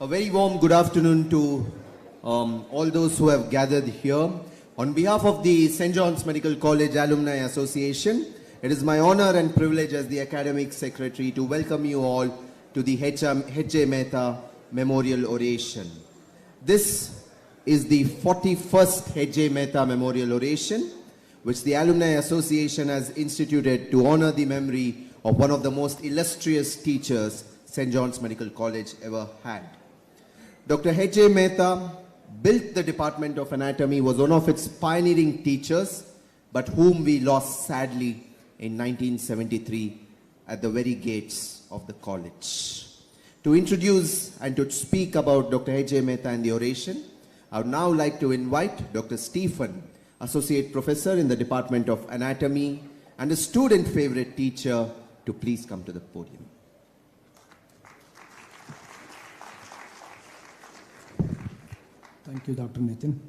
A very warm good afternoon to all those who have gathered here. On behalf of the St. John's Medical College Alumni Association, it is my honor and privilege as the Academic Secretary to welcome you all to the HJ Mehta Memorial Oration. This is the 41st HJ Mehta Memorial Oration, which the Alumni Association has instituted to honor the memory of one of the most illustrious teachers St. John's Medical College ever had. Dr. HJ Mehta built the Department of Anatomy, was one of its pioneering teachers, but whom we lost sadly in 1973 at the very gates of the college. To introduce and to speak about Dr. HJ Mehta and the oration, I would now like to invite Dr. Stephen, Associate Professor in the Department of Anatomy and a student favorite teacher, to please come to the podium. Thank you, Dr. Nathan.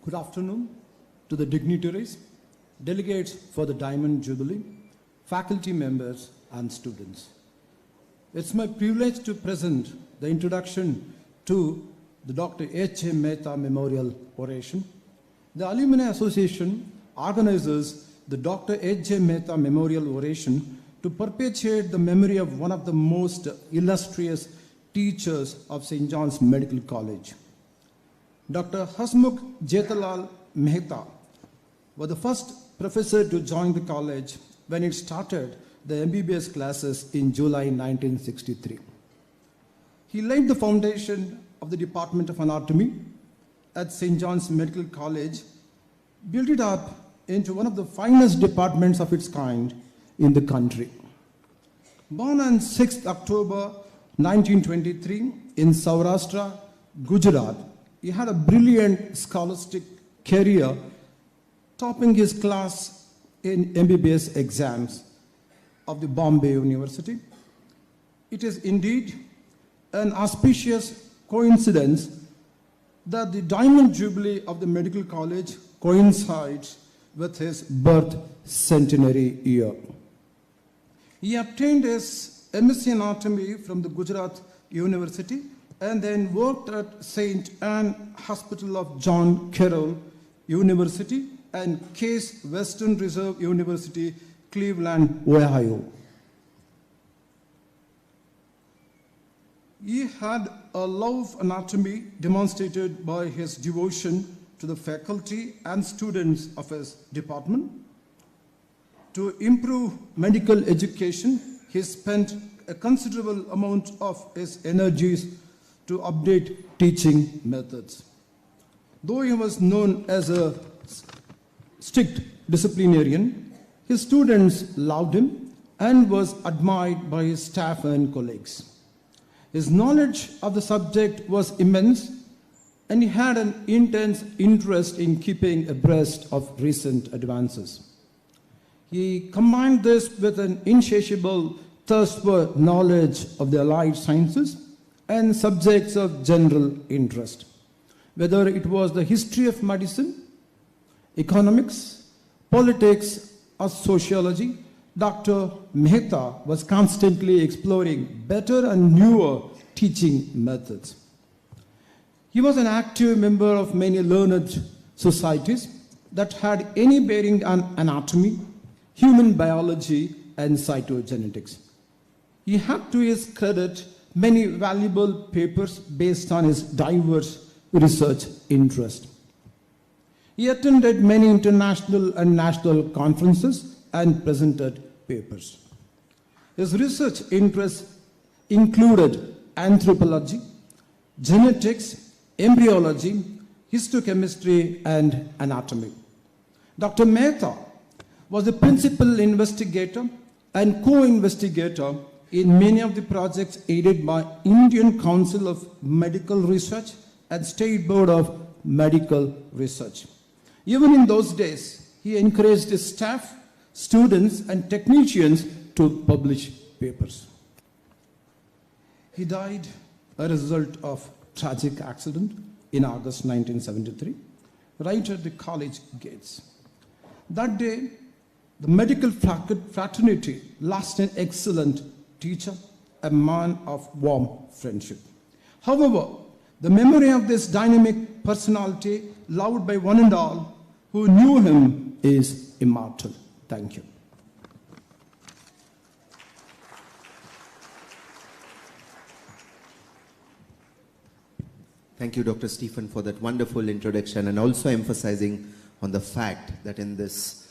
Good afternoon to the dignitaries, delegates for the Diamond Jubilee, faculty members, and students. It's my privilege to present the introduction to the Dr. HJ Mehta Memorial Oration. The Alumni Association organizes the Dr. HJ Mehta Memorial Oration to perpetuate the memory of one of the most illustrious teachers of St. John's Medical College. Dr. Hasmukh Jetalal Mehta was the first professor to join the college when it started the MBBS classes in July 1963. He laid the foundation of the Department of Anatomy at St. John's Medical College, built it up into one of the finest departments of its kind in the country. Born on 6th October 1923 in Saurashtra, Gujarat, he had a brilliant scholastic career, topping his class in MBBS exams of the Bombay University. It is indeed an auspicious coincidence that the Diamond Jubilee of the Medical College coincides with his birth centenary year. He obtained his MSc Anatomy from the Gujarat University and then worked at St.John Hospital of John Carroll University and Case Western Reserve University, Cleveland, Ohio. He had a love of anatomy demonstrated by his devotion to the faculty and students of his department. To improve medical education, he spent a considerable amount of his energies to update teaching methods. Though he was known as a strict disciplinarian, his students loved him and was admired by his staff and colleagues. His knowledge of the subject was immense, and he had an intense interest in keeping abreast of recent advances. He combined this with an insatiable thirst for knowledge of the allied sciences and subjects of general interest. Whether it was the history of medicine, economics, politics, or sociology, Dr. Mehta was constantly exploring better and newer teaching methods. He was an active member of many learned societies that had any bearing on anatomy, human biology, and cytogenetics. He had to his credit many valuable papers based on his diverse research interest. He attended many international and national conferences and presented papers. His research interests included anthropology, genetics, embryology, histochemistry, and anatomy. Dr. Mehta was the principal investigator and co-investigator in many of the projects aided by Indian Council of Medical Research and State Board of Medical Research. Even in those days, he encouraged his staff, students, and technicians to publish papers. He died as a result of tragic accident in August 1973, right at the college gates. That day, the medical fraternity lost an excellent teacher, a man of warm friendship. However, the memory of this dynamic personality, loved by one and all who knew him, is immortal. Thank you. Thank you, Dr. Stephen, for that wonderful introduction, and also emphasizing on the fact that in this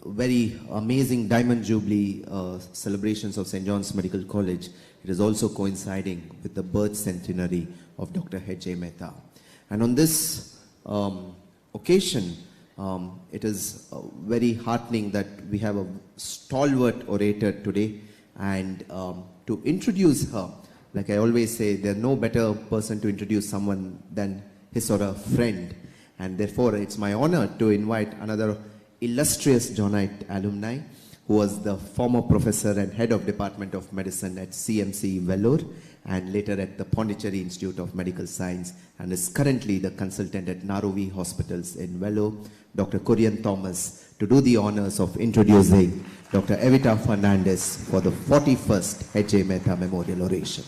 very amazing Diamond Jubilee celebrations of St. John's Medical College, it is also coinciding with the birth centenary of Dr. HJ Mehta. And on this occasion, it is very heartening that we have a stalwart orator today, and to introduce her, like I always say, there's no better person to introduce someone than his or her friend. And therefore, it's my honor to invite another illustrious Johnite alumni, who was the former professor and head of Department of Medicine at CMC Vellore, and later at the Pondicherry Institute of Medical Science, and is currently the consultant at Narovi Hospitals in Vellore, Dr. Kurian Thomas, to do the honors of introducing Dr. Evita Fernandez for the 41st HJ Mehta Memorial Oration.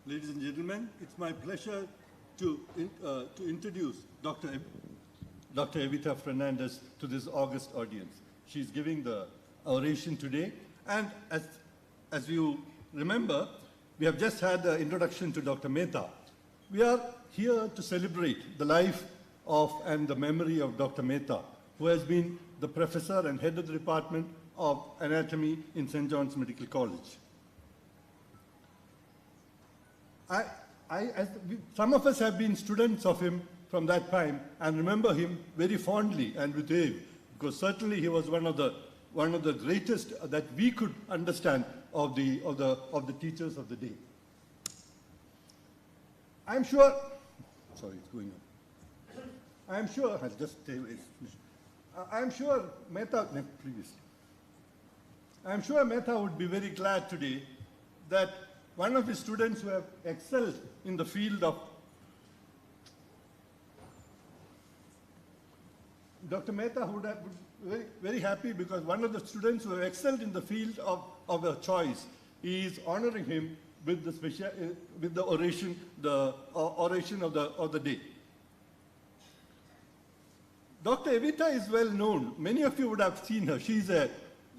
Ladies and gentlemen, it's my pleasure to introduce Dr. Evita Fernandez to this august audience. She's giving the oration today, and as you remember, we have just had the introduction to Dr. Mehta. We are here to celebrate the life of and the memory of Dr. Mehta, who has been the professor and head of the Department of Anatomy in St. John's Medical College. Some of us have been students of him from that time and remember him very fondly and with awe, because certainly he was one of the greatest that we could understand of the teachers of the day. I'm sure. Sorry, it's going on. I'm sure. I'll just stay away. I'm sure Mehta. Previous. I'm sure Mehta would be very glad today that one of his students who have excelled in the field of Dr. Mehta would have been very happy, because one of the students who have excelled in the field of a choice, he is honoring him with the oration, of the day. Dr. Evita is well known. Many of you would have seen her. She's a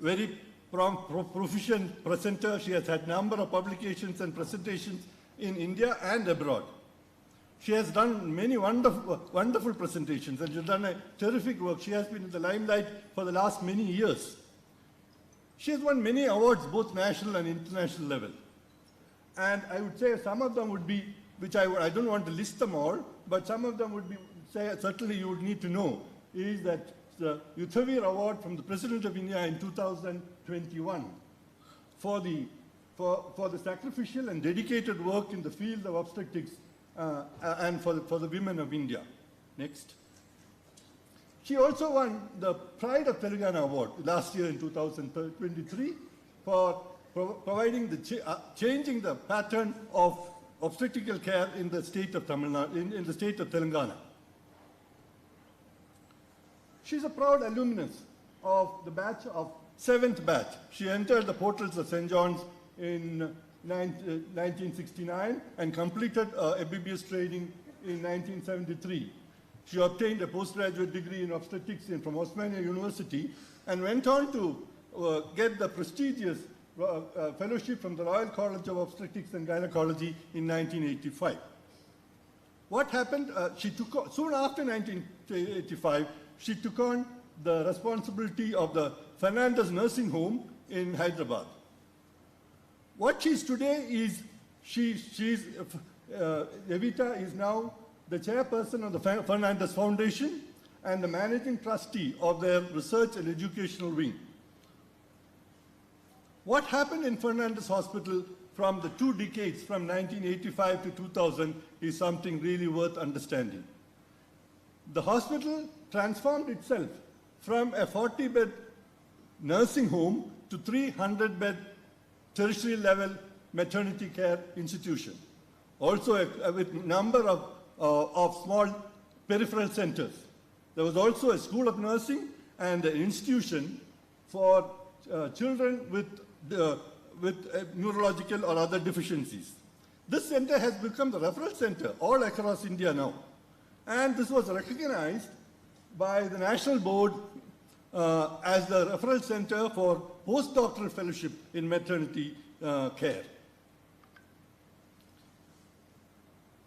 very proficient presenter. She has had a number of publications and presentations in India and abroad. She has done many wonderful presentations, and she's done a terrific work. She has been in the limelight for the last many years. She has won many awards, both national and international level. And I would say some of them would be, which I don't want to list them all, but some of them would be, certainly you would need to know, is that the Uttavir Award from the President of India in 2021 for the sacrificial and dedicated work in the field of obstetrics and for the women of India. Next. She also won the Pride of Telangana Award last year in 2023 for providing changing the pattern of obstetrical care in the state of Tamil Nadu, in the state of Telangana. She's a proud alumnus of the batch of 7th batch. She entered the portals of St. John's in 1969 and completed MBBS training in 1973. She obtained a postgraduate degree in obstetrics from Osmania University and went on to get the prestigious fellowship from the Royal College of Obstetrics and Gynecology in 1985. What happened? Soon after 1985, she took on the responsibility of the Fernandez Nursing Home in Hyderabad. What she is today is, Evita is now the chairperson of the Fernandez Foundation and the managing trustee of their research and educational wing. What happened in Fernandez Hospital from the 2 decades, from 1985 to 2000, is something really worth understanding. The hospital transformed itself from a 40-bed nursing home to 300-bed tertiary level maternity care institution. Also with number of small peripheral centers. There was also a school of nursing and an institution for children with neurological or other deficiencies. This center has become the referral center all across India now. And this was recognized by the National Board as the referral center for postdoctoral fellowship in maternity care.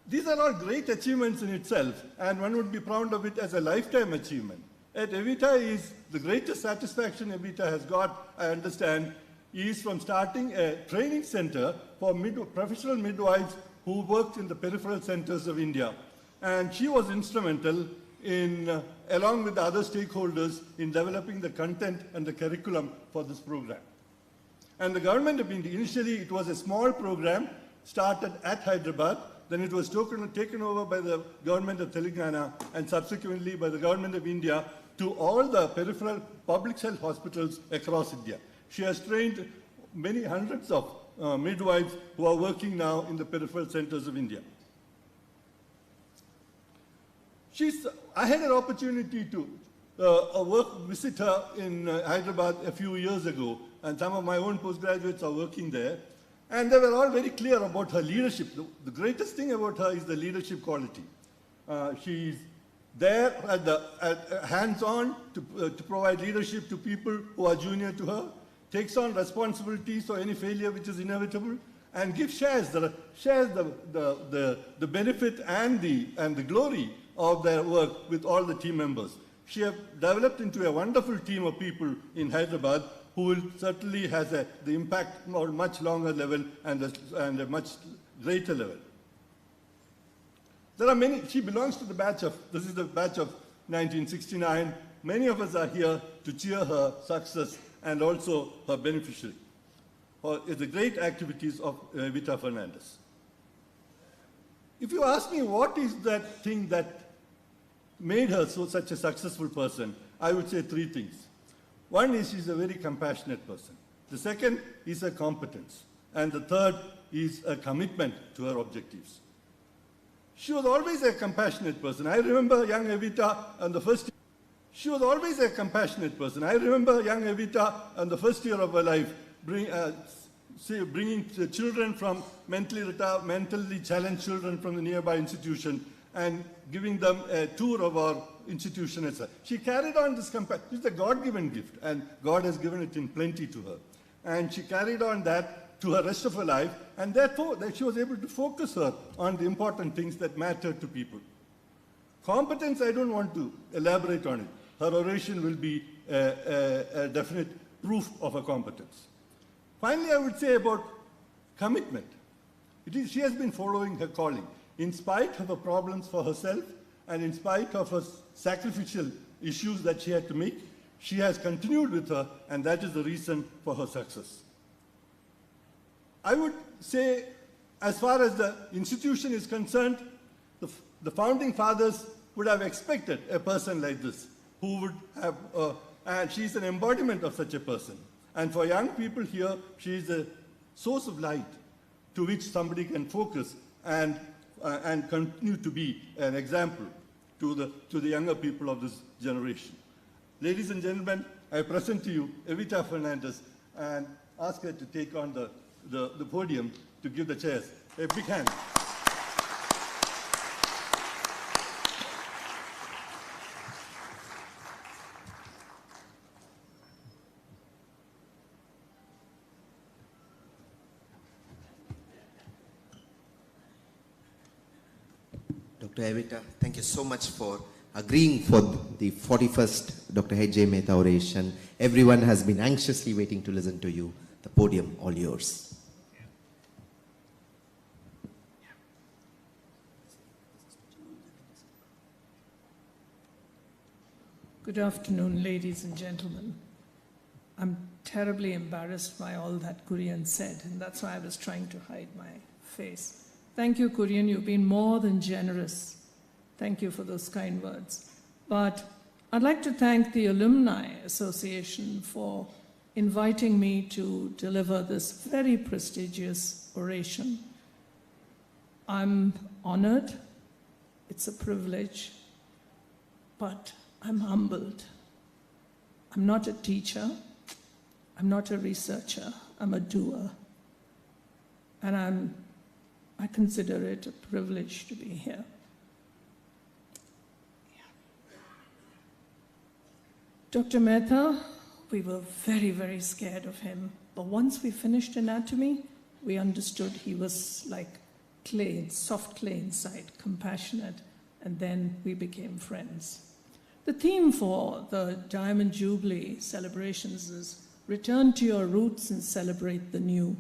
These are all great achievements in itself, and one would be proud of it as a lifetime achievement. At Evita is the greatest satisfaction Evita has got, I understand, is from starting a training center for professional midwives who worked in the peripheral centers of India. And she was instrumental in, along with the other stakeholders, in developing the content and the curriculum for this program. And the government of India, initially it was a small program, started at Hyderabad, then it was taken over by the government of Telangana and subsequently by the government of India to all the peripheral public health hospitals across India. She has trained many hundreds of midwives who are working now in the peripheral centers of India. I had an opportunity to visit her in Hyderabad a few years ago, and some of my own postgraduates are working there. And they were all very clear about her leadership. The greatest thing about her is the leadership quality. She's there at hands-on to provide leadership to people who are junior to her, takes on responsibilities for any failure which is inevitable, and shares the benefit and the glory of their work with all the team members. She has developed into a wonderful team of people in Hyderabad who will certainly has the impact on a much longer level and a much greater level. There are many, she belongs to the batch of, this is the batch of 1969. Many of us are here to cheer her success and also her beneficiary. The great activities of Evita Fernandez. If you ask me what is that thing that made her such a successful person, I would say three things. One is she's a very compassionate person. The second is her competence. And the third is a commitment to her objectives. She was always a compassionate person. I remember young Evita on the first She was always a compassionate person. I remember young Evita on the first year of her life bringing the children from mentally challenged children from the nearby institution and giving them a tour of our institution, etc. She carried on this compassion. It's a God-given gift, and God has given it in plenty to her. And she carried on that to her rest of her life, and therefore that she was able to focus her on the important things that matter to people. Competence, I don't want to elaborate on it. Her oration will be a definite proof of her competence. Finally, I would say about commitment. She has been following her calling. In spite of her problems for herself and in spite of her sacrificial issues that she had to make, she has continued with her, and that is the reason for her success. I would say, as far as the institution is concerned, the founding fathers would have expected a person like this, who would have, and she's an embodiment of such a person. And for young people here, she is a source of light to which somebody can focus and continue to be an example to the younger people of this generation. Ladies and gentlemen, I present to you Evita Fernandez and ask her to take on the podium to give the chairs. A big hand. Dr. Evita, thank you so much for agreeing for the 41st Dr. HJ Mehta Oration. Everyone has been anxiously waiting to listen to you. The podium, all yours. Good afternoon, ladies and gentlemen. I'm terribly embarrassed by all that Kurian said, and that's why I was trying to hide my face. Thank you, Kurian. You've been more than generous. Thank you for those kind words. But I'd like to thank the Alumni Association for inviting me to deliver this very prestigious oration. I'm honored, it's a privilege, but I'm humbled. I'm not a teacher, I'm not a researcher, I'm a doer. And I consider it a privilege to be here. Dr. Mehta, we were very, very scared of him. But once we finished anatomy, we understood he was like clay, soft clay inside, compassionate, and then we became friends. The theme for the Diamond Jubilee celebrations is return to your roots and celebrate the new.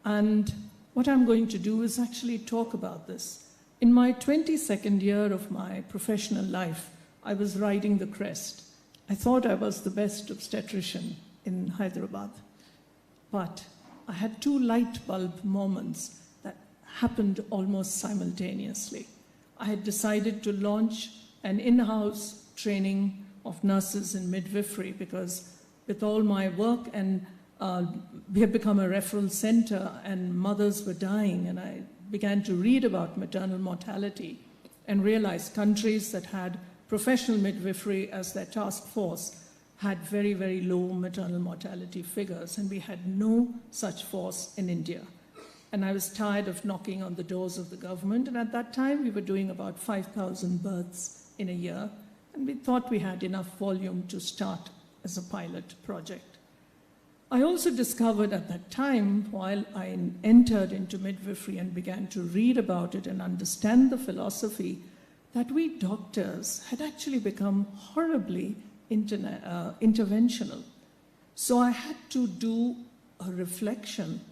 And what I'm going to do is actually talk about this. In my 22nd year of my professional life, I was riding the crest. I thought I was the best obstetrician in Hyderabad. But I had two light bulb moments that happened almost simultaneously. I had decided to launch an in-house training of nurses in midwifery because with all my work and we have become a referral center and mothers were dying, and I began to read about maternal mortality and realized countries that had professional midwifery as their task force had very, very low maternal mortality figures, and we had no such force in India. And I was tired of knocking on the doors of the government, and at that time we were doing about 5,000 births in a year, and we thought we had enough volume to start as a pilot project. I also discovered at that time, while I entered into midwifery and began to read about it and understand the philosophy, that we doctors had actually become horribly interventional. So I had to do a reflection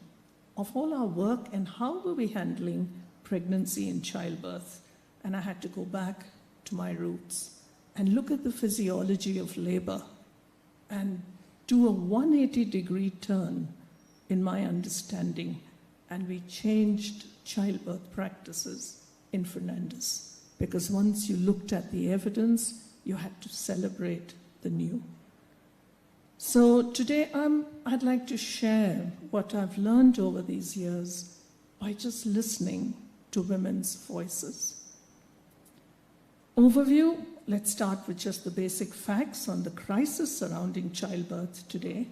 of all our work and how were we handling pregnancy and childbirth. And I had to go back to my roots and look at the physiology of labor and do a 180-degree turn in my understanding. And we changed childbirth practices in Fernandez. Because once you looked at the evidence, you had to celebrate the new. So today I'd like to share what I've learned over these years by just listening to women's voices. Overview, let's start with just the basic facts on the crisis surrounding childbirth today.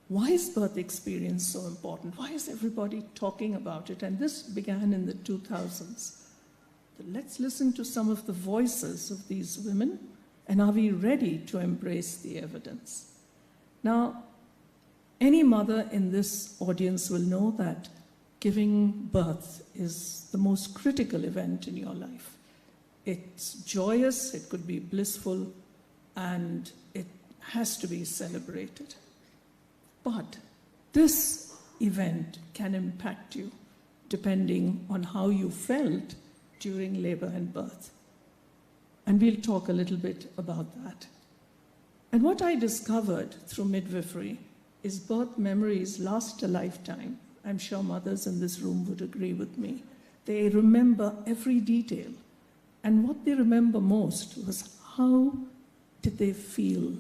Why is birth experience so important? Why is everybody talking about it? And this began in the 2000s. Let's listen to some of the voices of these women, and are we ready to embrace the evidence? Now, any mother in this audience will know that giving birth is the most critical event in your life. It's joyous, it could be blissful, and it has to be celebrated. But this event can impact you depending on how you felt during labor and birth. And we'll talk a little bit about that. And what I discovered through midwifery is birth memories last a lifetime. I'm sure mothers in this room would agree with me. They remember every detail. And what they remember most was how did they feel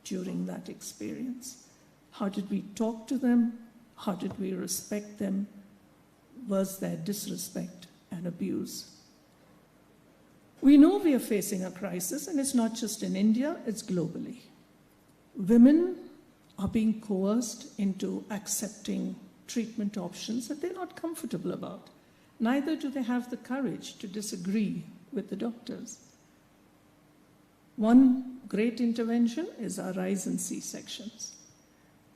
during that experience? How did we talk to them? How did we respect them? Was there disrespect and abuse? We know we are facing a crisis, and it's not just in India, it's globally. Women are being coerced into accepting treatment options that they're not comfortable about. Neither do they have the courage to disagree with the doctors. One great intervention is our rise in C-sections.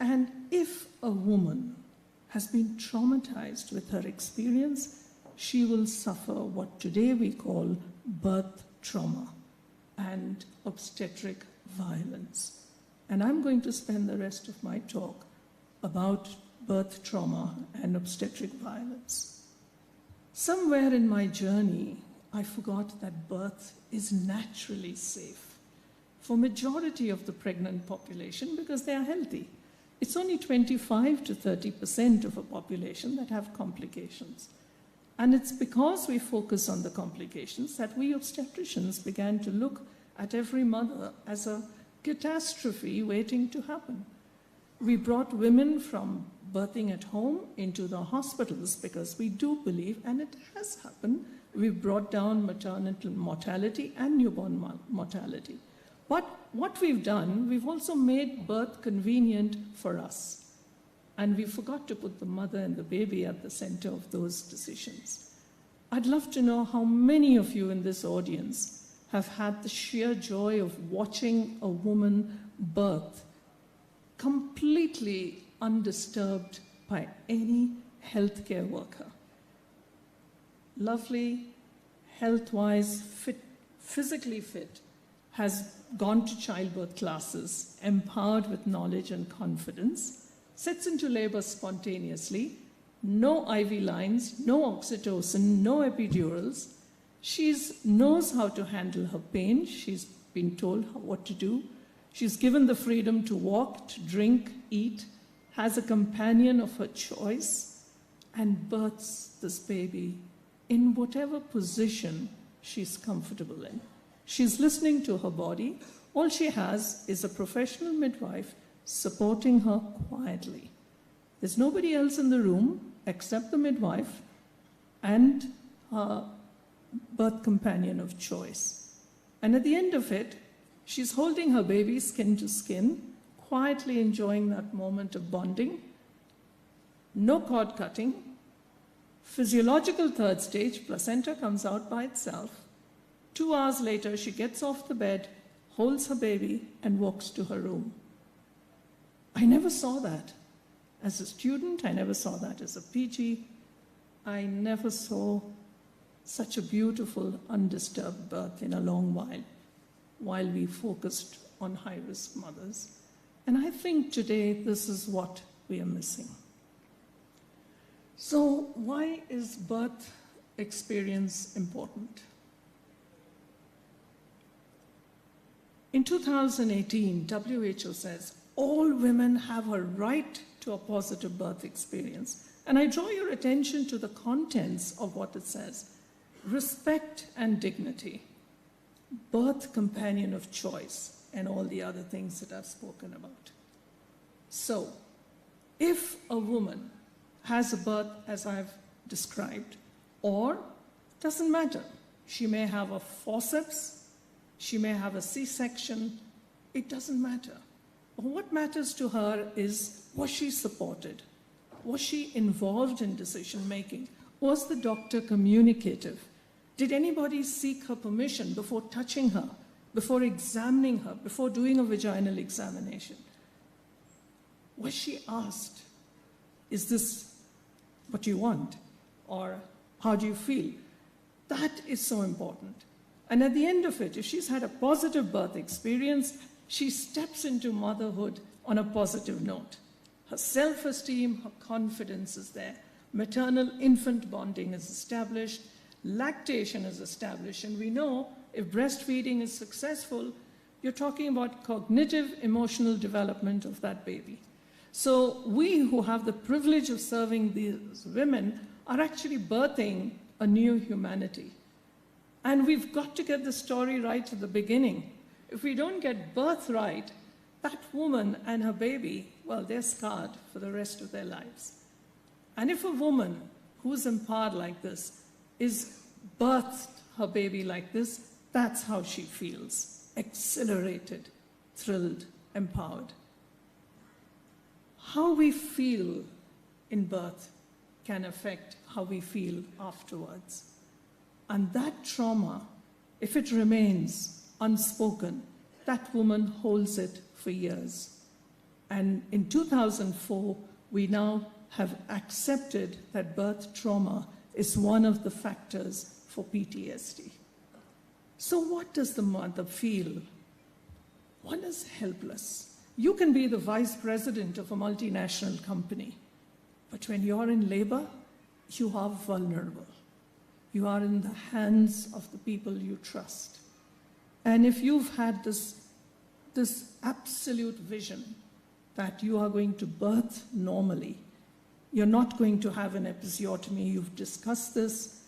And if a woman has been traumatized with her experience, she will suffer what today we call birth trauma and obstetric violence. And I'm going to spend the rest of my talk about birth trauma and obstetric violence. Somewhere in my journey, I forgot that birth is naturally safe for majority of the pregnant population because they are healthy. It's only 25 to 30% of a population that have complications. And it's because we focus on the complications that we obstetricians began to look at every mother as a catastrophe waiting to happen. We brought women from birthing at home into the hospitals because we do believe, and it has happened, we've brought down maternal mortality and newborn mortality. But what we've done, we've also made birth convenient for us. And we forgot to put the mother and the baby at the center of those decisions. I'd love to know how many of you in this audience have had the sheer joy of watching a woman birth completely undisturbed by any healthcare worker. Lovely, health-wise, fit, physically fit, has gone to childbirth classes, empowered with knowledge and confidence, sets into labor spontaneously, no IV lines, no oxytocin, no epidurals. She knows how to handle her pain. She's been told what to do. She's given the freedom to walk, to drink, eat, has a companion of her choice, and births this baby in whatever position she's comfortable in. She's listening to her body. All she has is a professional midwife supporting her quietly. There's nobody else in the room except the midwife and her birth companion of choice. And at the end of it, she's holding her baby skin to skin, quietly enjoying that moment of bonding. No cord cutting. Physiological third stage, placenta comes out by itself. 2 hours later, she gets off the bed, holds her baby, and walks to her room. I never saw that as a student. I never saw that as a PG. I never saw such a beautiful, undisturbed birth in a long while we focused on high-risk mothers. And I think today this is what we are missing. So why is birth experience important? In 2018, WHO says all women have a right to a positive birth experience. And I draw your attention to the contents of what it says. Respect and dignity, birth companion of choice, and all the other things that I've spoken about. So, if a woman has a birth as I've described, or doesn't matter, she may have a forceps, she may have a C-section, it doesn't matter. But what matters to her is, was she supported? Was she involved in decision making? Was the doctor communicative? Did anybody seek her permission before touching her, before examining her, before doing a vaginal examination? Was she asked, is this what you want? Or how do you feel? That is so important. And at the end of it, if she's had a positive birth experience, she steps into motherhood on a positive note. Her self-esteem, her confidence is there. Maternal-infant bonding is established. Lactation is established. And we know if breastfeeding is successful, you're talking about cognitive, emotional development of that baby. So we who have the privilege of serving these women are actually birthing a new humanity. And we've got to get the story right at the beginning. If we don't get birth right, that woman and her baby, well, they're scarred for the rest of their lives. And if a woman who's empowered like this is birthed her baby like this, that's how she feels, exhilarated, thrilled, empowered. How we feel in birth can affect how we feel afterwards. And that trauma, if it remains unspoken, that woman holds it for years. And in 2004, we now have accepted that birth trauma is one of the factors for PTSD. So what does the mother feel? One is helpless. You can be the vice president of a multinational company, but when you're in labor, you are vulnerable. You are in the hands of the people you trust. And if you've had this absolute vision that you are going to birth normally, you're not going to have an episiotomy, you've discussed this,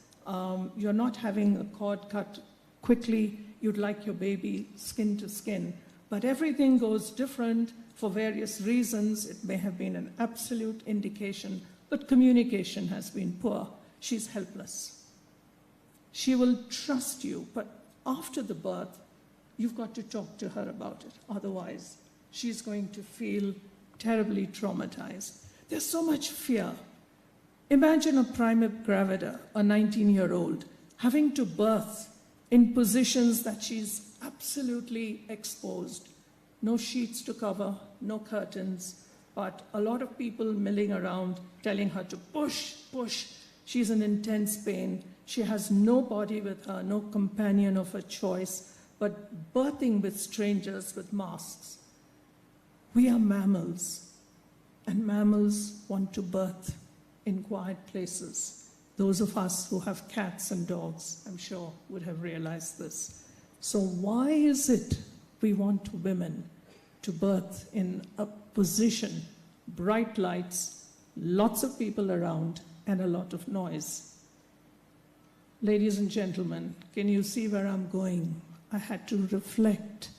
you're not having a cord cut quickly, you'd like your baby skin to skin. But everything goes different for various reasons. It may have been an absolute indication, but communication has been poor. She's helpless. She will trust you, but after the birth, you've got to talk to her about it. Otherwise, she's going to feel terribly traumatized. There's so much fear. Imagine a prima gravida, a 19-year-old, having to birth in positions that she's absolutely exposed. No sheets to cover, no curtains, but a lot of people milling around telling her to push, push. She's in intense pain. She has nobody with her, no companion of her choice, but birthing with strangers with masks. We are mammals, and mammals want to birth in quiet places. Those of us who have cats and dogs, I'm sure, would have realized this. So why is it we want women to birth in a position, bright lights, lots of people around, and a lot of noise? Ladies and gentlemen, can you see where I'm going? I had to reflect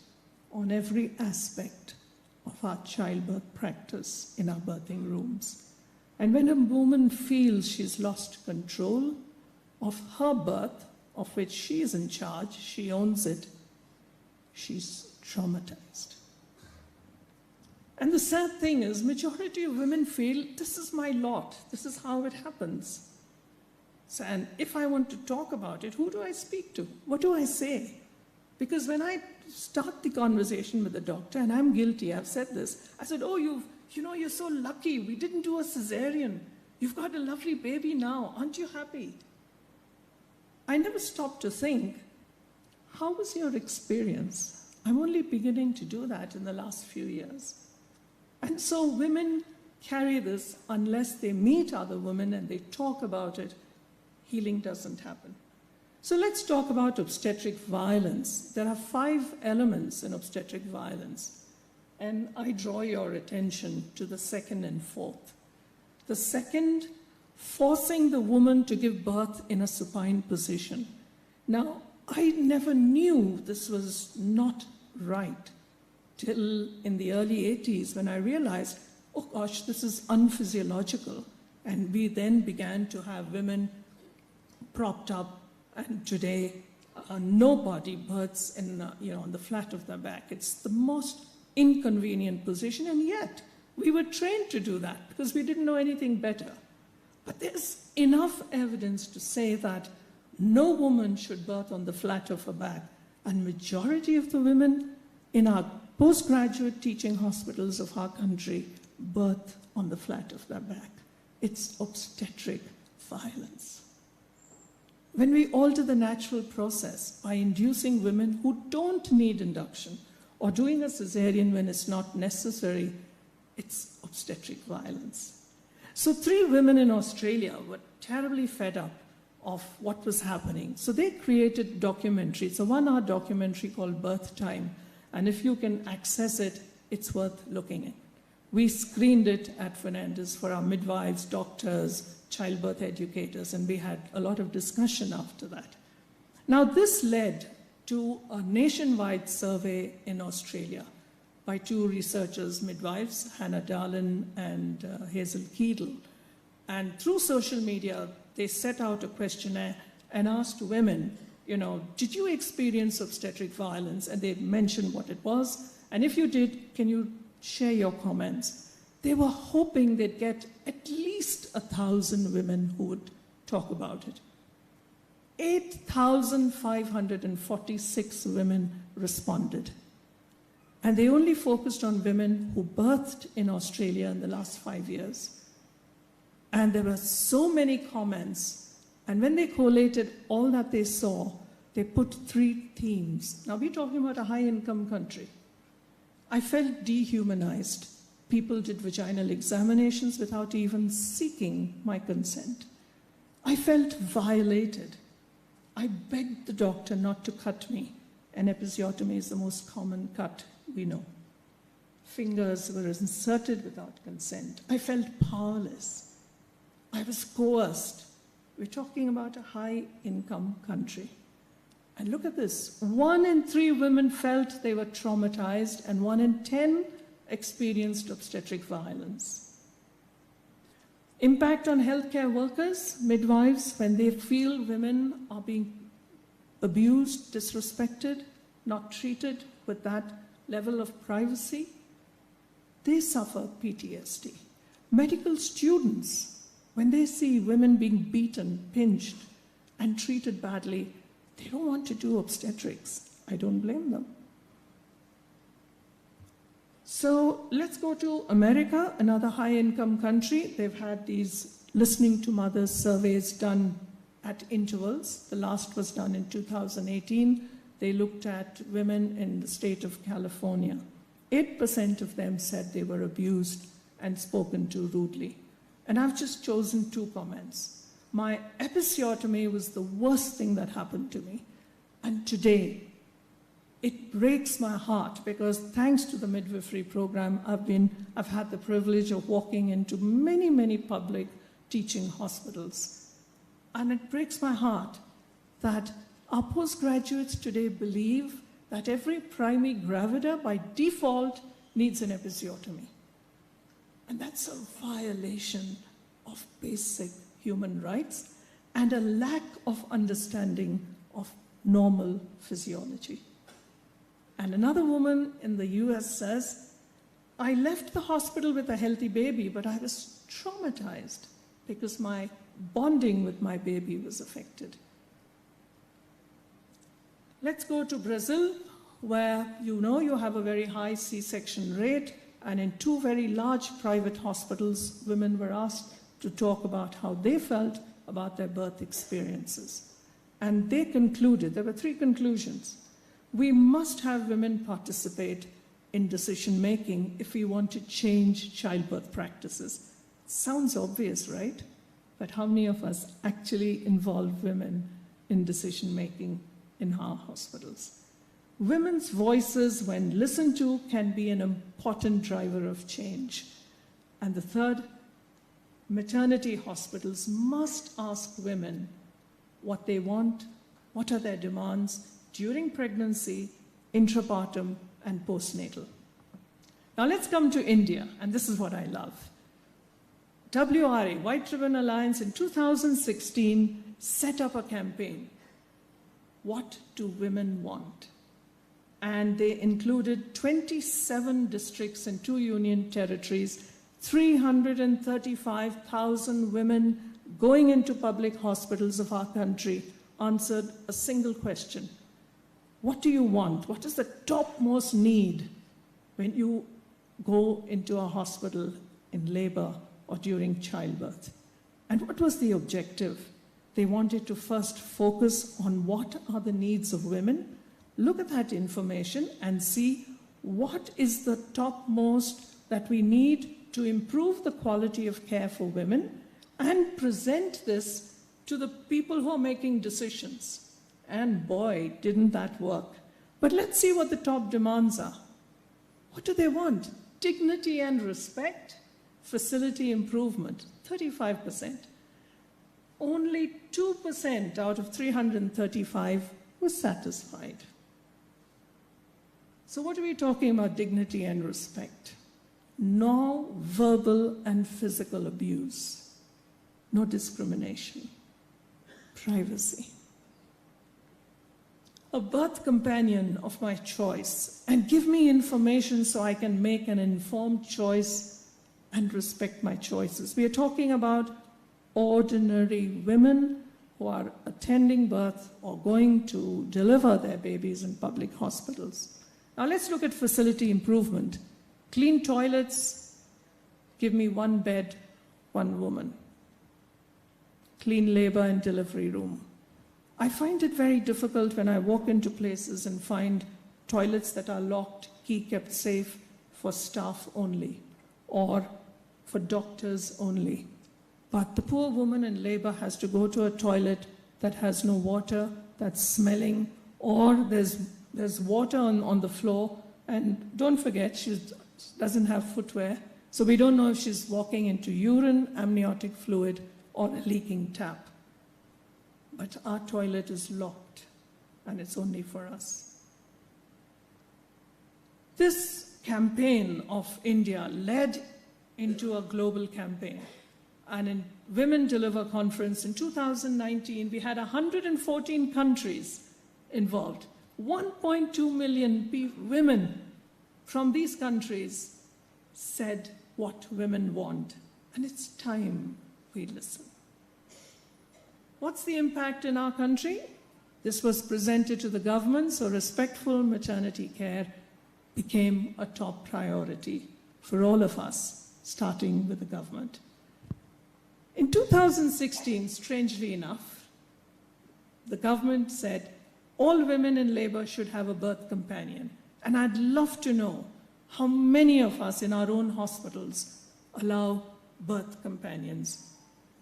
on every aspect of our childbirth practice in our birthing rooms. And when a woman feels she's lost control of her birth, of which she is in charge, she owns it, she's traumatized. And the sad thing is, majority of women feel, this is my lot, this is how it happens. So, and if I want to talk about it, who do I speak to? What do I say? Because when I start the conversation with the doctor, and I'm guilty, I've said this, I said, oh, you're so lucky, we didn't do a cesarean. You've got a lovely baby now, aren't you happy? I never stopped to think, how was your experience? I'm only beginning to do that in the last few years. And so women carry this unless they meet other women and they talk about it, healing doesn't happen. So let's talk about obstetric violence. There are 5 elements in obstetric violence, and I draw your attention to the second and fourth. The second, forcing the woman to give birth in a supine position. Now, I never knew this was not right till in the early 80s when I realized, oh gosh, this is unphysiological. And we then began to have women propped up, and today nobody births in, on the flat of their back. It's the most inconvenient position, and yet we were trained to do that because we didn't know anything better. But there's enough evidence to say that no woman should birth on the flat of her back, and majority of the women in our postgraduate teaching hospitals of our country birth on the flat of their back. It's obstetric violence. When we alter the natural process by inducing women who don't need induction or doing a cesarean when it's not necessary, it's obstetric violence. So 3 women in Australia were terribly fed up of what was happening. So they created a documentary. It's a 1-hour documentary called Birth Time. And if you can access it, it's worth looking at. We screened it at Fernandez for our midwives, doctors, childbirth educators, and we had a lot of discussion after that. Now, this led to a nationwide survey in Australia by 2 researchers, midwives, Hannah Darlin and Hazel Keedle. And through social media, they set out a questionnaire and asked women, did you experience obstetric violence? And they mentioned what it was. And if you did, can you share your comments? They were hoping they'd get at least 1,000 women who would talk about it. 8,546 women responded. And they only focused on women who birthed in Australia in the last 5 years. And there were so many comments. And when they collated all that they saw, they put 3 themes. Now, we're talking about a high-income country. I felt dehumanized. People did vaginal examinations without even seeking my consent. I felt violated. I begged the doctor not to cut me. An episiotomy is the most common cut we know. Fingers were inserted without consent. I felt powerless. I was coerced. We're talking about a high-income country. And look at this, 1 in 3 women felt they were traumatized and 1 in 10 experienced obstetric violence. Impact on healthcare workers, midwives, when they feel women are being abused, disrespected, not treated with that level of privacy, they suffer PTSD. Medical students, when they see women being beaten, pinched, and treated badly, they don't want to do obstetrics. I don't blame them. So let's go to America, another high-income country. They've had these listening to mothers surveys done at intervals. The last was done in 2018. They looked at women in the state of California. 8% of them said they were abused and spoken to rudely. And I've just chosen 2 comments. My episiotomy was the worst thing that happened to me. And today, it breaks my heart because thanks to the midwifery program, I've had the privilege of walking into many, many public teaching hospitals. And it breaks my heart that our postgraduates today believe that every primary gravida by default needs an episiotomy. And that's a violation of basic human rights and a lack of understanding of normal physiology. And another woman in the US says, I left the hospital with a healthy baby, but I was traumatized because my bonding with my baby was affected. Let's go to Brazil, where you have a very high C-section rate, and in 2 very large private hospitals, women were asked to talk about how they felt about their birth experiences. And they concluded, there were 3 conclusions. We must have women participate in decision-making if we want to change childbirth practices. Sounds obvious, right? But how many of us actually involve women in decision-making in our hospitals? Women's voices, when listened to, can be an important driver of change. And the 3rd, maternity hospitals must ask women what they want, what are their demands during pregnancy, intrapartum, and postnatal. Now let's come to India, and this is what I love. WRA, White Ribbon Alliance, in 2016 set up a campaign. What do women want? And they included 27 districts and 2 union territories, 335,000 women going into public hospitals of our country answered a single question. What do you want? What is the topmost need when you go into a hospital in labor or during childbirth? And what was the objective? They wanted to first focus on what are the needs of women, look at that information and see what is the topmost that we need to improve the quality of care for women and present this to the people who are making decisions. And boy, didn't that work. But let's see what the top demands are. What do they want? Dignity and respect, facility improvement, 35%. Only 2% out of 335 was satisfied. So what are we talking about dignity and respect? No verbal and physical abuse, no discrimination, privacy. A birth companion of my choice, and give me information so I can make an informed choice and respect my choices. We are talking about ordinary women who are attending birth or going to deliver their babies in public hospitals. Now let's look at facility improvement. Clean toilets, give me 1 bed, 1 woman. Clean labor and delivery room. I find it very difficult when I walk into places and find toilets that are locked, key kept safe for staff only or for doctors only. But the poor woman in labor has to go to a toilet that has no water, that's smelling, or there's water on the floor. And don't forget, she doesn't have footwear, so we don't know if she's walking into urine, amniotic fluid, or a leaking tap. But our toilet is locked. and it's only for us. This campaign of India led into a global campaign. And in Women Deliver Conference in 2019, we had 114 countries involved. 1.2 million women from these countries said what women want. And it's time we listen. What's the impact in our country? This was presented to the government, so respectful maternity care became a top priority for all of us, starting with the government. In 2016, strangely enough, the government said all women in labor should have a birth companion. And I'd love to know how many of us in our own hospitals allow birth companions.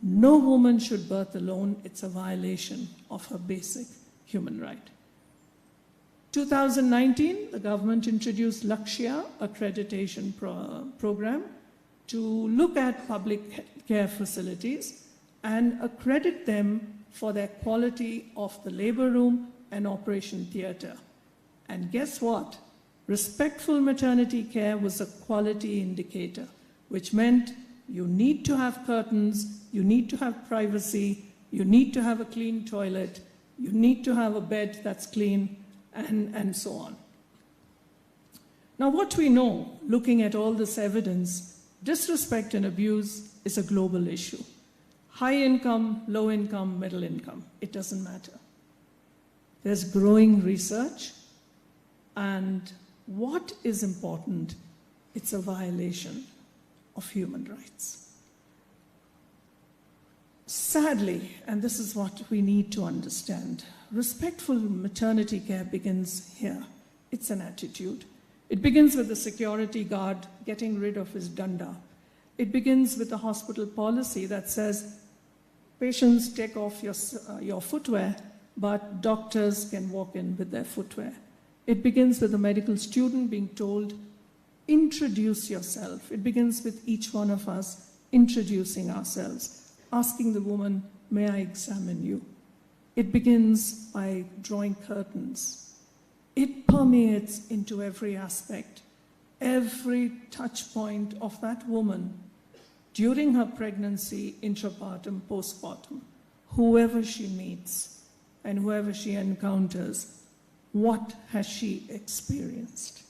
No woman should birth alone. It's a violation of her basic human right. 2019, the government introduced Lakshya accreditation program to look at public care facilities and accredit them for their quality of the labor room and operation theatre. And guess what? Respectful maternity care was a quality indicator, which meant you need to have curtains, you need to have privacy, you need to have a clean toilet, you need to have a bed that's clean, and so on. Now, what we know, looking at all this evidence, disrespect and abuse is a global issue. High income, low income, middle income, it doesn't matter. There's growing research, and what is important, it's a violation of human rights. Sadly, and this is what we need to understand, respectful maternity care begins here. It's an attitude. It begins with the security guard getting rid of his danda. It begins with the hospital policy that says, patients take off your footwear, but doctors can walk in with their footwear. It begins with the medical student being told, introduce yourself. It begins with each one of us introducing ourselves, asking the woman, may I examine you? It begins by drawing curtains. It permeates into every aspect, every touch point of that woman during her pregnancy, intrapartum, postpartum, whoever she meets and whoever she encounters, what has she experienced?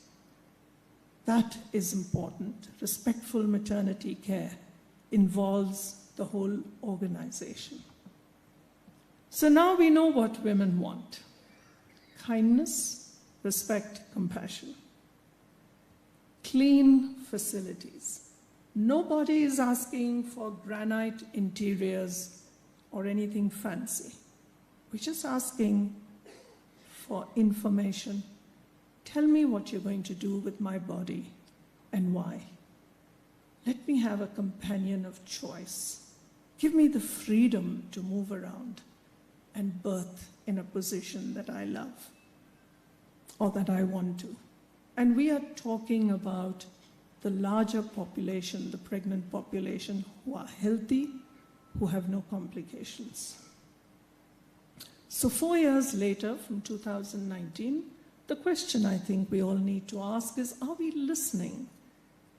That is important. Respectful maternity care involves the whole organization. So now we know what women want: kindness, respect, compassion. Clean facilities. Nobody is asking for granite interiors or anything fancy. We're just asking for information. Tell me what you're going to do with my body and why. Let me have a companion of choice. Give me the freedom to move around and birth in a position that I love or that I want to. And we are talking about the larger population, the pregnant population, who are healthy, who have no complications. So 4 years later, from 2019, the question I think we all need to ask is, are we listening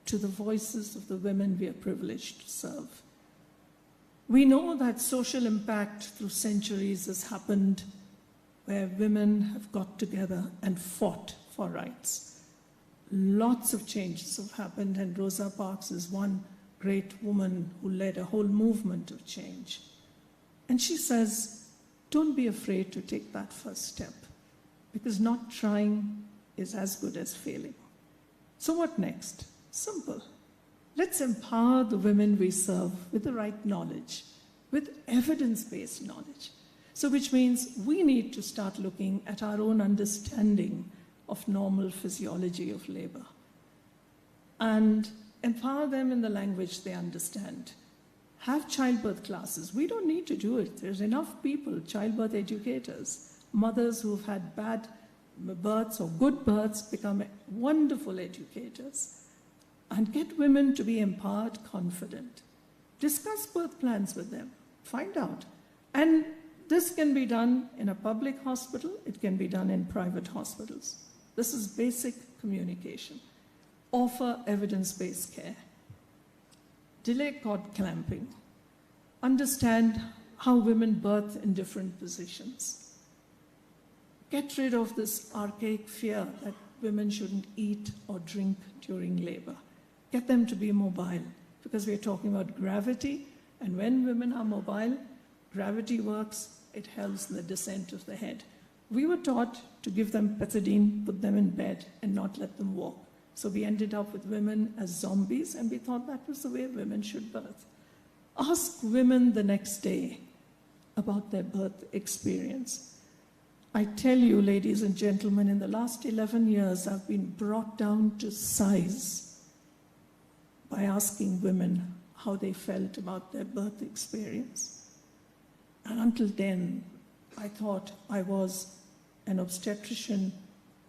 to the voices of the women we are privileged to serve? We know that social impact through centuries has happened where women have got together and fought for rights. Lots of changes have happened, and Rosa Parks is one great woman who led a whole movement of change. And she says, don't be afraid to take that first step, because not trying is as good as failing. So what next? Simple. Let's empower the women we serve with the right knowledge, with evidence-based knowledge. So which means we need to start looking at our own understanding of normal physiology of labor and empower them in the language they understand. Have childbirth classes. We don't need to do it. There's enough people, childbirth educators, mothers who've had bad births or good births become wonderful educators. And get women to be empowered, confident. Discuss birth plans with them. Find out. And This can be done in a public hospital, it can be done in private hospitals. This is basic communication. Offer evidence-based care. Delay cord clamping. Understand how women birth in different positions. Get rid of this archaic fear that women shouldn't eat or drink during labor. Get them to be mobile, because we're talking about gravity, and when women are mobile, gravity works, it helps in the descent of the head. We were taught to give them pethidine, put them in bed, and not let them walk. So we ended up with women as zombies, and we thought that was the way women should birth. Ask women the next day about their birth experience. I tell you, ladies and gentlemen, in the last 11 years, I've been brought down to size by asking women how they felt about their birth experience. And until then, I thought I was an obstetrician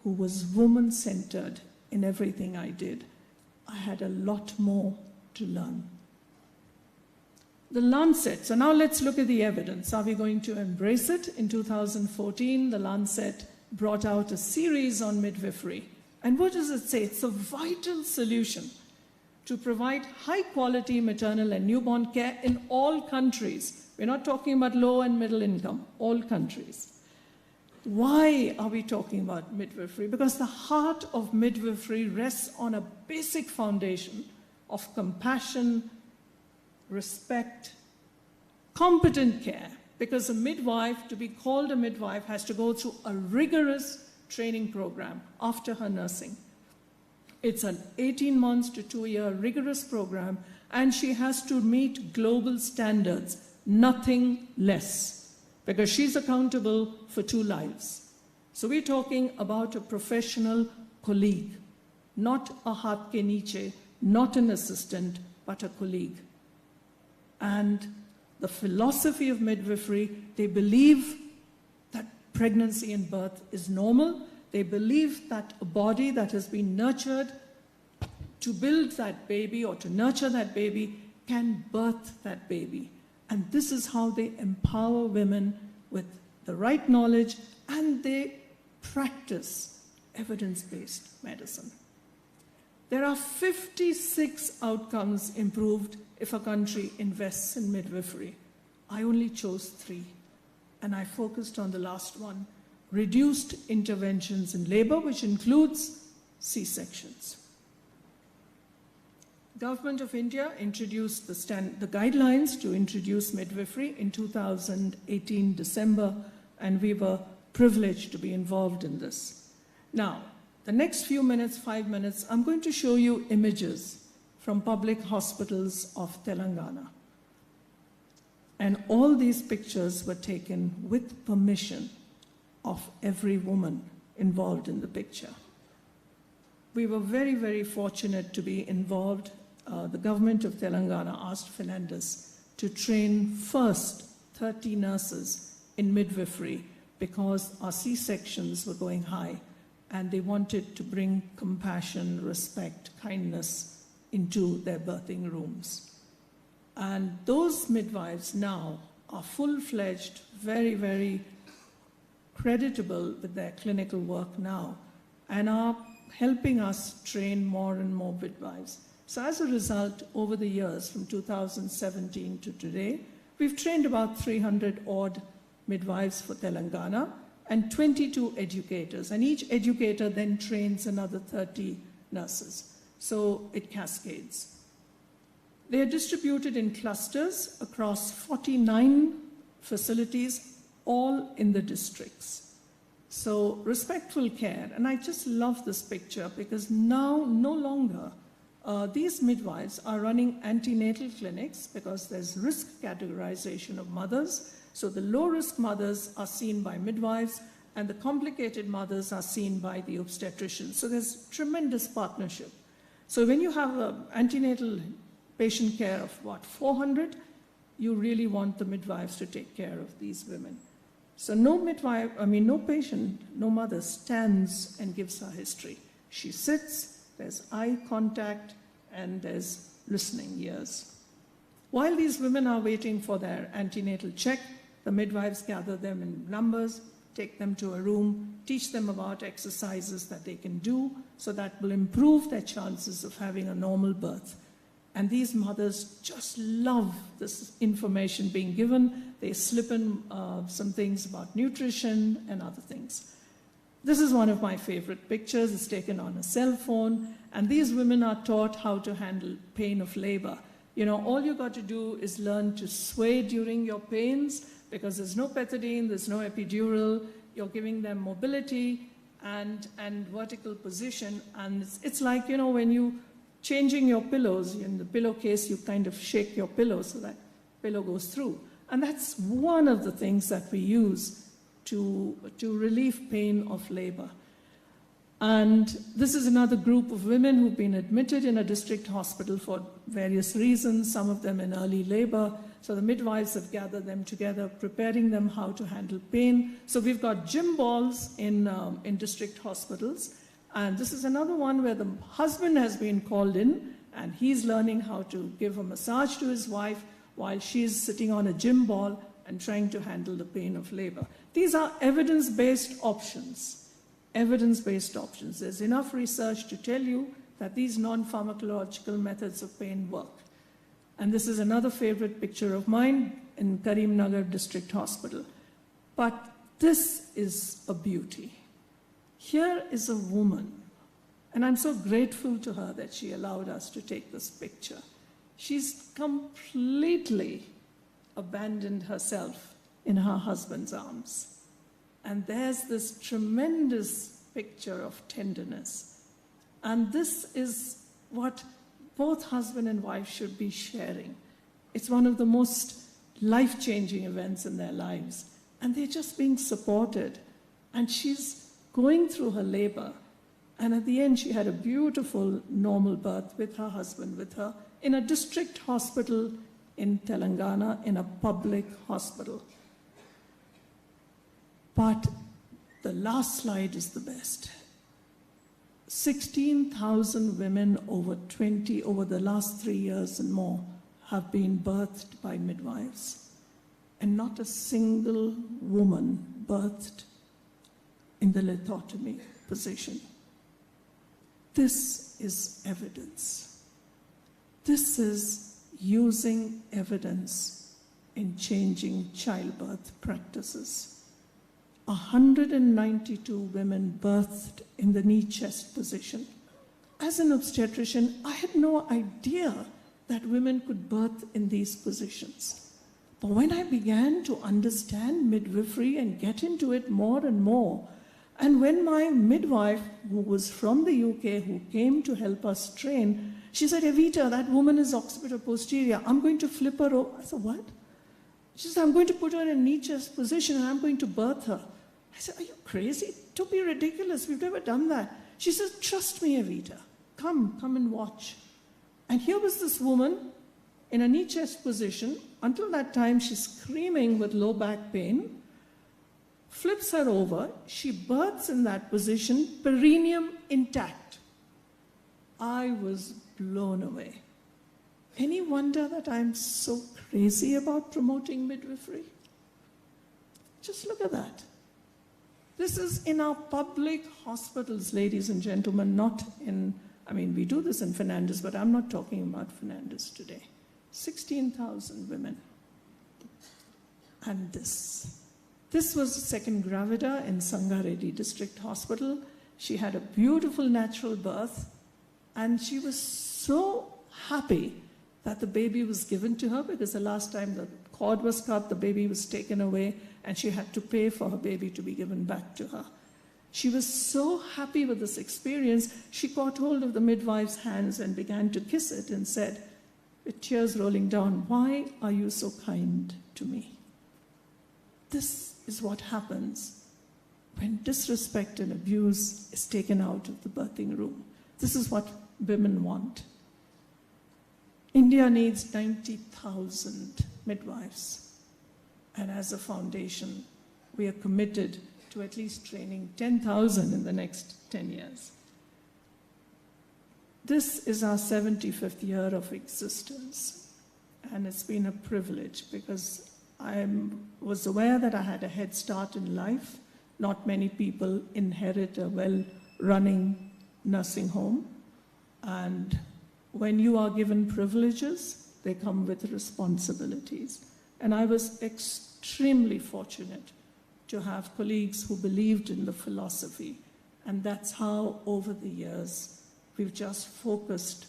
who was woman-centered in everything I did. I had a lot more to learn. The Lancet. So now let's look at the evidence. Are we going to embrace it? In 2014, the Lancet brought out a series on midwifery. And what does it say? It's a vital solution to provide high-quality maternal and newborn care in all countries. We're not talking about low and middle income, all countries. Why are we talking about midwifery? Because the heart of midwifery rests on a basic foundation of compassion, respect, competent care. Because a midwife, to be called a midwife, has to go through a rigorous training program after her nursing. It's an 18 months to 2-year rigorous program, and she has to meet global standards, nothing less, because she's accountable for 2 lives. So we're talking about a professional colleague, not a hath ke niche, not an assistant, but a colleague. And the philosophy of midwifery, they believe that pregnancy and birth is normal. They believe that a body that has been nurtured to build that baby or to nurture that baby can birth that baby. And this is how they empower women with the right knowledge, and they practice evidence-based medicine. There are 56 outcomes improved if a country invests in midwifery. I only chose 3, and I focused on the last one: reduced interventions in labor, which includes C-sections. Government of India introduced the guidelines to introduce midwifery in 2018 December, and we were privileged to be involved in this. Now, the next few minutes, 5 minutes, I'm going to show you images from public hospitals of Telangana. And all these pictures were taken with permission of every woman involved in the picture. We were very, very fortunate to be involved. The government of Telangana asked Fernandez to train first 30 nurses in midwifery because our C-sections were going high, and they wanted to bring compassion, respect, kindness into their birthing rooms. And those midwives now are full-fledged, very, very creditable with their clinical work now, and are helping us train more and more midwives. So as a result, over the years, from 2017 to today, we've trained about 300 odd midwives for Telangana and 22 educators. And each educator then trains another 30 nurses. So it cascades. They are distributed in clusters across 49 facilities, all in the districts. So respectful care. And I just love this picture because now no longer these midwives are running antenatal clinics because there's risk categorization of mothers. So the low-risk mothers are seen by midwives, and the complicated mothers are seen by the obstetricians. So there's tremendous partnership. So when you have an antenatal patient care of, 400, you really want the midwives to take care of these women. So no midwife, no patient, no mother stands and gives her history. She sits, there's eye contact, and there's listening ears. While these women are waiting for their antenatal check, The midwives gather them in numbers, take them to a room, teach them about exercises that they can do, so that will improve their chances of having a normal birth. And these mothers just love this information being given. They slip in some things about nutrition and other things. This is one of my favorite pictures. It's taken on a cell phone. And these women are taught how to handle pain of labor. You know, all you got to do is learn to sway during your pains, because there's no pethidine, there's no epidural. You're giving them mobility and vertical position. And it's like, you know, when you changing your pillows, in the pillowcase, you kind of shake your pillow so that pillow goes through. And that's one of the things that we use to relieve pain of labor. And this is another group of women who've been admitted in a district hospital for various reasons, some of them in early labor. So the midwives have gathered them together, preparing them how to handle pain. So we've got gym balls in district hospitals. And this is another one where the husband has been called in, and he's learning how to give a massage to his wife while she's sitting on a gym ball and trying to handle the pain of labor. These are evidence-based options. Evidence-based options. There's enough research to tell you that these non-pharmacological methods of pain work. And this is another favorite picture of mine in Karimnagar District Hospital. But this is a beauty. Here is a woman, and I'm so grateful to her that she allowed us to take this picture. She's completely abandoned herself in her husband's arms. And there's this tremendous picture of tenderness. And this is what both husband and wife should be sharing. It's one of the most life-changing events in their lives. And they're just being supported. And she's going through her labor. And at the end, she had a beautiful normal birth with her husband with her in a district hospital in Telangana, in a public hospital. But the last slide is the best. 16,000 women over the last 3 years and more have been birthed by midwives. And not a single woman birthed in the lithotomy position. This is evidence. This is using evidence in changing childbirth practices. 192 women birthed in the knee-chest position. As an obstetrician, I had no idea that women could birth in these positions. But when I began to understand midwifery and get into it more and more, and when my midwife, who was from the UK, who came to help us train, she said, Evita, that woman is occipito posterior. I'm going to flip her over. I said, what? She said, I'm going to put her in a knee-chest position and I'm going to birth her. I said, are you crazy? Don't be ridiculous. We've never done that. She says, trust me, Evita. Come and watch. And here was this woman in a knee-chest position. Until that time, she's screaming with low back pain. Flips her over. She births in that position, perineum intact. I was blown away. Any wonder that I'm so crazy about promoting midwifery? Just look at that. This is in our public hospitals, ladies and gentlemen, not in, we do this in Fernandez, but I'm not talking about Fernandez today. 16,000 women. And this. This was second gravida in Sangareddy District Hospital. She had a beautiful natural birth, and she was so happy that the baby was given to her, because the last time the cord was cut, the baby was taken away, and she had to pay for her baby to be given back to her. She was so happy with this experience, she caught hold of the midwife's hands and began to kiss it and said, with tears rolling down, why are you so kind to me? This is what happens when disrespect and abuse is taken out of the birthing room. This is what women want. India needs 90,000 midwives. And as a foundation, we are committed to at least training 10,000 in the next 10 years. This is our 75th year of existence. And it's been a privilege, because I was aware that I had a head start in life. Not many people inherit a well-running nursing home. And when you are given privileges, they come with responsibilities. And I was extremely fortunate to have colleagues who believed in the philosophy. And that's how, over the years, we've just focused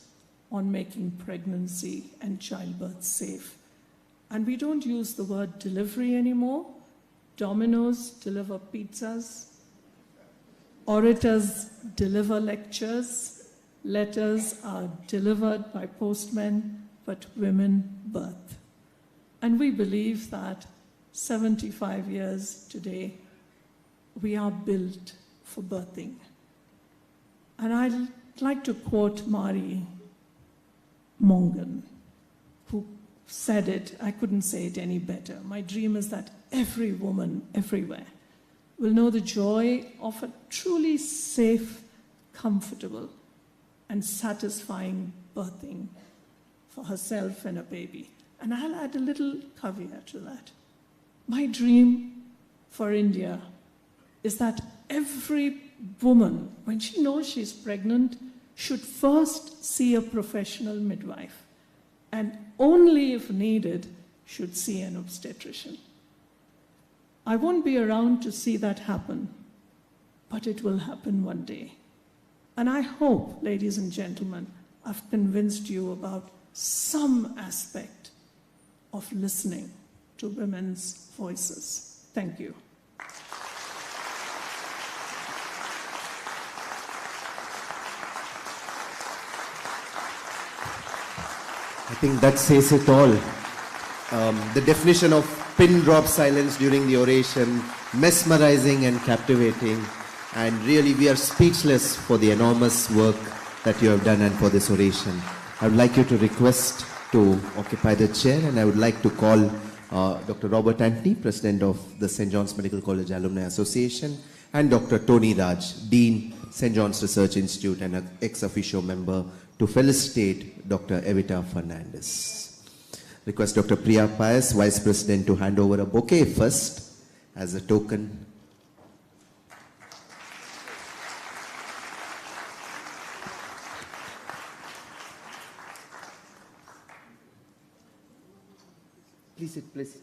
on making pregnancy and childbirth safe. And we don't use the word delivery anymore. Dominoes deliver pizzas. Orators deliver lectures. Letters are delivered by postmen, but women birth. And we believe that 75 years today, we are built for birthing. And I'd like to quote Mary Mongan, who said it, I couldn't say it any better. My dream is that every woman everywhere will know the joy of a truly safe, comfortable, and satisfying birthing for herself and a baby. And I'll add a little caveat to that. My dream for India is that every woman, when she knows she's pregnant, should first see a professional midwife, and only if needed, should see an obstetrician. I won't be around to see that happen, but it will happen one day. And I hope, ladies and gentlemen, I've convinced you about some aspect of listening to women's voices. Thank you. I think that says it all. The definition of pin drop silence during the oration, mesmerizing and captivating. And really, we are speechless for the enormous work that you have done and for this oration. I would like you to request to occupy the chair, and I would like to call Dr. Robert Anthony, President of the St. John's Medical College Alumni Association, and Dr. Tony Raj, Dean, St. John's Research Institute and an ex officio member, to felicitate Dr. Evita Fernandez. Request Dr. Priya Pius, Vice President, to hand over a bouquet first as a token. Please sit, please.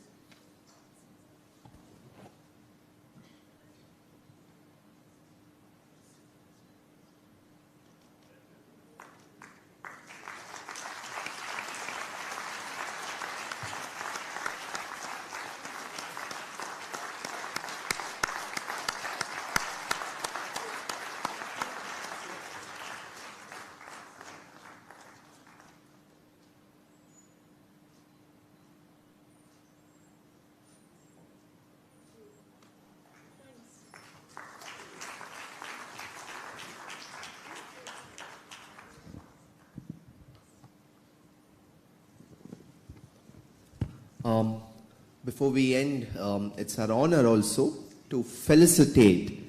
Before we end, it's our honor also to felicitate